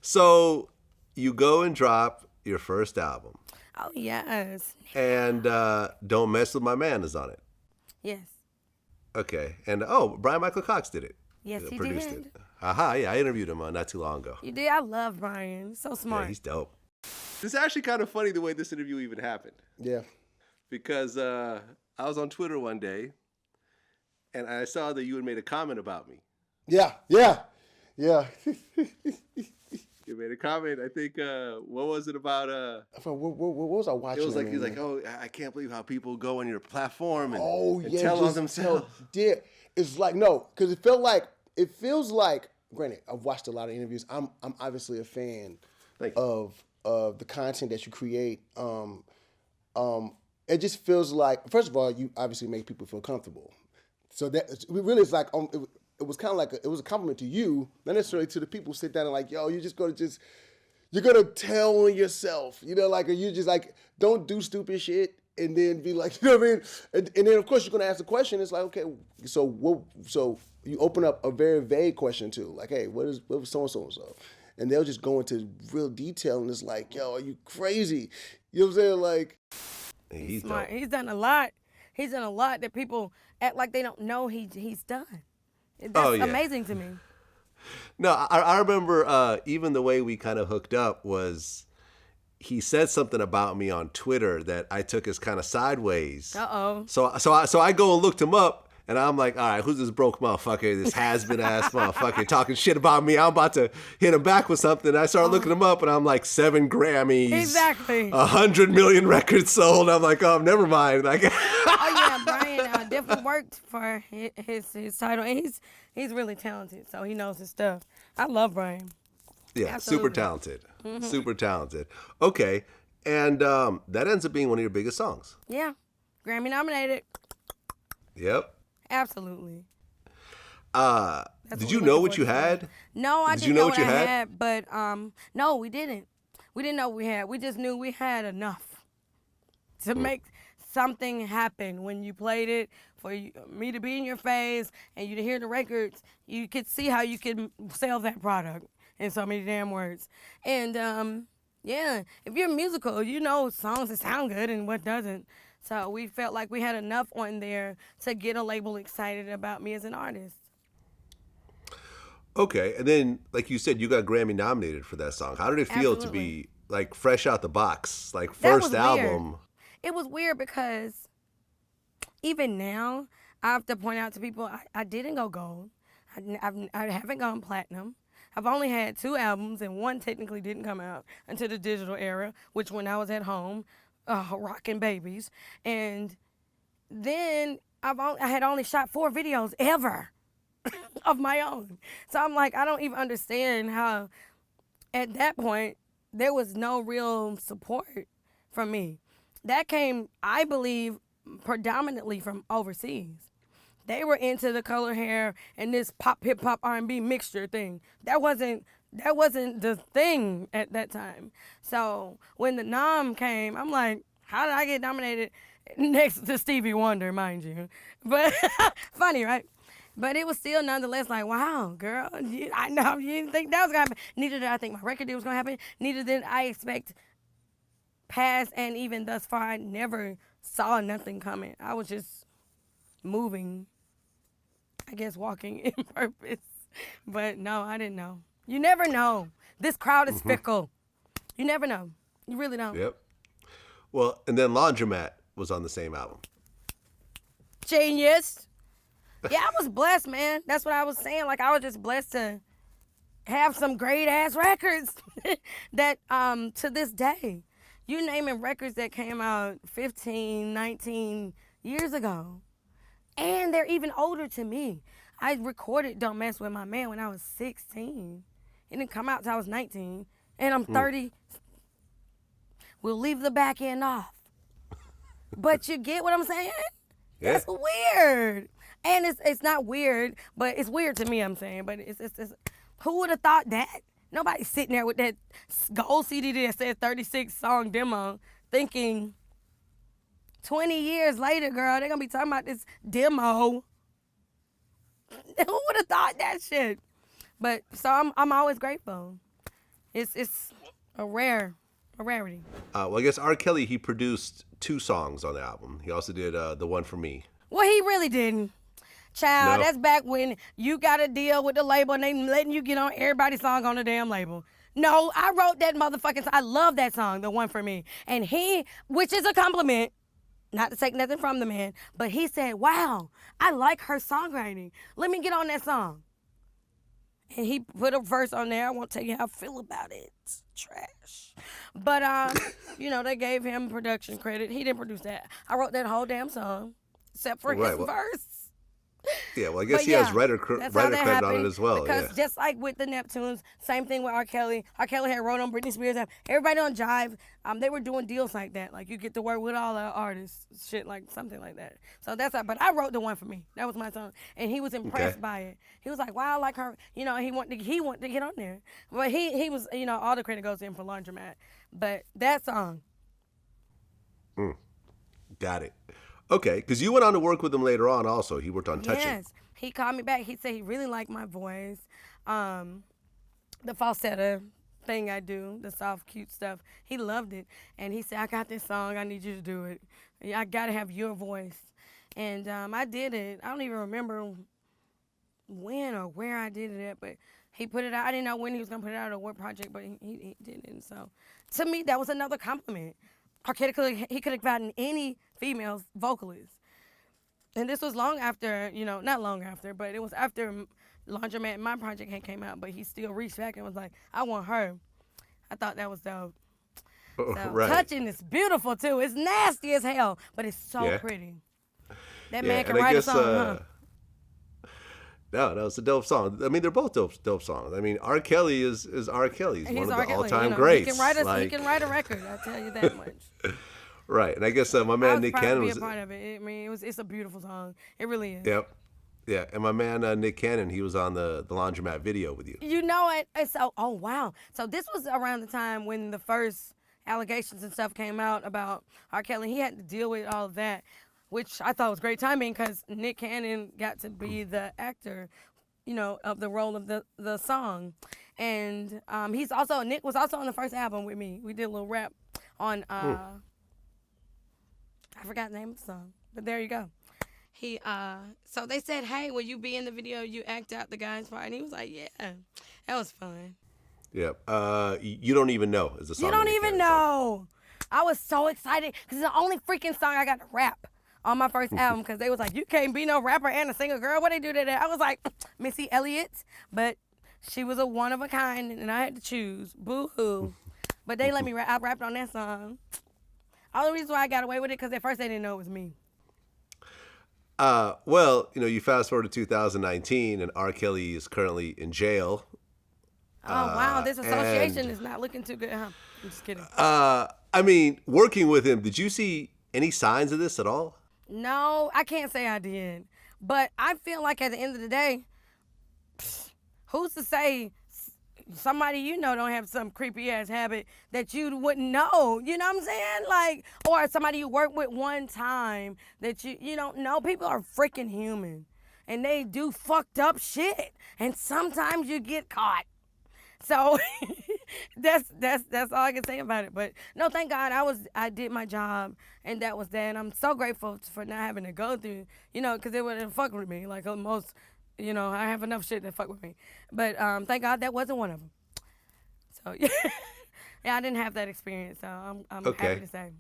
So you go and drop your first album. Oh, yes. And Don't Mess With My Man is on it. Yes. Okay. And Bryan Michael Cox did it. Yes, he produced did. it. Aha, yeah, I interviewed him not too long ago. You did? I love Bryan. So smart. Yeah, he's dope. It's actually kind of funny the way this interview even happened. Yeah. Because I was on Twitter one day, and I saw that you had made a comment about me. Yeah. You made a comment. I think what was it about? What was I watching? It was like he's like, oh, I can't believe how people go on your platform and, yeah, tell on themselves. It's like no, because it feels like. Granted, I've watched a lot of interviews. I'm obviously a fan of the content that you create. It just feels like, first of all, you obviously make people feel comfortable. So that it really is like it was kind of like it was a compliment to you, not necessarily to the people who sit down and like, yo, you're gonna tell on yourself, like, or you just like don't do stupid shit and then be like, you know what I mean? And then of course you're gonna ask the question. It's like, okay, so you open up a very vague question too, like, hey, what was so and so, and they'll just go into real detail, and it's like, yo, are you crazy? You know what I'm saying? Like, he's smart. He's done a lot. He's done a lot that people act like they don't know he's done. That's amazing to me. No, I remember even the way we kind of hooked up was he said something about me on Twitter that I took as kind of sideways. Uh-oh. So I go and looked him up, and I'm like, all right, who's this broke motherfucker, this has-been ass motherfucker talking shit about me? I'm about to hit him back with something. I started looking him up, and I'm like, 7 Grammys. Exactly. 100 million records sold. I'm like, oh, never mind. Like, oh, yeah, Bryan definitely worked for his title. And he's really talented, so he knows his stuff. I love Bryan. Yeah, Absolutely. super talented. Mm-hmm. Super talented. Okay, and that ends up being one of your biggest songs. Yeah, Grammy-nominated. Yep. Absolutely. Did you know what you had? No, I didn't know what I had, but no, we didn't. We didn't know what we had. We just knew we had enough to make something happen. When you played it, for me to be in your face and you to hear the records, you could see how you could sell that product in so many damn words. And yeah, if you're musical, you know songs that sound good and what doesn't. So we felt like we had enough on there to get a label excited about me as an artist. Okay, and then, like you said, you got Grammy nominated for that song. How did it feel to be, like, fresh out the box, like, first album? Weird. It was weird because even now, I have to point out to people, I didn't go gold. I haven't gone platinum. I've only had 2 albums, and one technically didn't come out until the digital era, which when I was at home, rocking babies. And then I had only shot 4 videos ever of my own. So I'm like, I don't even understand how at that point there was no real support from me. That came, I believe, predominantly from overseas. They were into the color hair and this pop, hip hop, R&B mixture thing. That wasn't the thing at that time. So when the nom came, I'm like, how did I get nominated next to Stevie Wonder, mind you? But funny, right? But it was still nonetheless like, wow, girl, I know you didn't think that was going to happen. Neither did I think my record deal was going to happen. Neither did I expect past and even thus far, I never saw nothing coming. I was just moving, I guess walking in purpose. But no, I didn't know. You never know. This crowd is fickle. You never know. You really don't. Yep. Well, and then Laundromat was on the same album. Genius. Yeah, I was blessed, man. That's what I was saying. Like, I was just blessed to have some great-ass records that, to this day, you naming records that came out 15, 19 years ago. And they're even older to me. I recorded Don't Mess With My Man when I was 16. It didn't come out until I was 19. And I'm 30. We'll leave the back end off. But you get what I'm saying? Yeah. That's weird. And it's not weird, but it's weird to me, I'm saying. But it's who would have thought that? Nobody's sitting there with that gold CD that said 36-song demo thinking 20 years later, girl, they're going to be talking about this demo. Who would have thought that shit? But so I'm always grateful. It's a rarity. Well, I guess R. Kelly, he produced 2 songs on the album. He also did The One For Me. Well, he really didn't. Child, No? that's back when you got a deal with the label and they letting you get on everybody's song on the damn label. No, I wrote that motherfucking song. I love that song, The One For Me. And he, which is a compliment, not to take nothing from the man, but he said, wow, I like her songwriting. Let me get on that song. And he put a verse on there. I won't tell you how I feel about it. It's trash. But, they gave him production credit. He didn't produce that. I wrote that whole damn song, except for his verse. Yeah, well, I guess But he has writer credit on it as well. Because just like with the Neptunes, same thing with R. Kelly. R. Kelly had wrote on Britney Spears. Everybody on Jive, they were doing deals like that. Like you get to work with all the artists, shit like something like that. So that's how. But I wrote The One For Me. That was my song, and he was impressed by it. He was like, "Wow, I like her." He wanted to get on there. But he was, all the credit goes in for Laundromat. But that song. Got it. Okay, because you went on to work with him later on also. He worked on Touching. Yes. He called me back. He said he really liked my voice. The falsetto thing I do, the soft, cute stuff. He loved it. And he said, I got this song. I need you to do it. I got to have your voice. And I did it. I don't even remember when or where I did it at, but he put it out. I didn't know when he was going to put it out or what project, but he did it. And so to me, that was another compliment. He could have gotten any female vocalist. And this was long after, not long after, but it was after Laundromat and my project had came out, but he still reached back and was like, I want her. I thought that was dope. So, right. Touching is beautiful, too. It's nasty as hell, but it's so pretty. That man can write a song, huh? No, it's a dope song. I mean, they're both dope songs. I mean, R. Kelly is R. Kelly. He's one of the all-time greats. He can write a record, I'll tell you that much. Right, and I guess my man Nick Cannon was a part of it. I mean, it's a beautiful song. It really is. Yep. Yeah, and my man Nick Cannon, he was on the Laundromat video with you. You know it. So, oh wow. So this was around the time when the first allegations and stuff came out about R. Kelly. He had to deal with all of that, which I thought was great timing because Nick Cannon got to be the actor, of the role of the song, and Nick was also on the first album with me. We did a little rap on I forgot the name of the song, but there you go. So they said, hey, will you be in the video? You act out the guy's part. And he was like, yeah, that was fun. Yeah. You Don't Even Know is the song. You Don't Even Know. I was so excited because it's the only freaking song I got to rap on my first album because they was like, you can't be no rapper and a singer, girl. What they do to that? I was like, Missy Elliott, but she was a one of a kind and I had to choose. Boo-hoo. But they let me rap. I rapped on that song. All the reason why I got away with it because at first they didn't know it was me. Well, you fast forward to 2019 and R. Kelly is currently in jail. Oh, wow. This association is not looking too good, huh? I'm just kidding. I mean, working with him, did you see any signs of this at all? No, I can't say I did. But I feel like at the end of the day, who's to say somebody don't have some creepy ass habit that you wouldn't know, you know what I'm saying? Like, or somebody you work with one time that you don't know. People are freaking human and they do fucked up shit and sometimes you get caught. So that's all I can say about it. But no, thank God I did my job and that was that. And I'm so grateful for not having to go through, because it wouldn't fuck with me like most. I have enough shit that fuck with me. But thank God that wasn't one of them. So, yeah, I didn't have that experience. So I'm happy to say.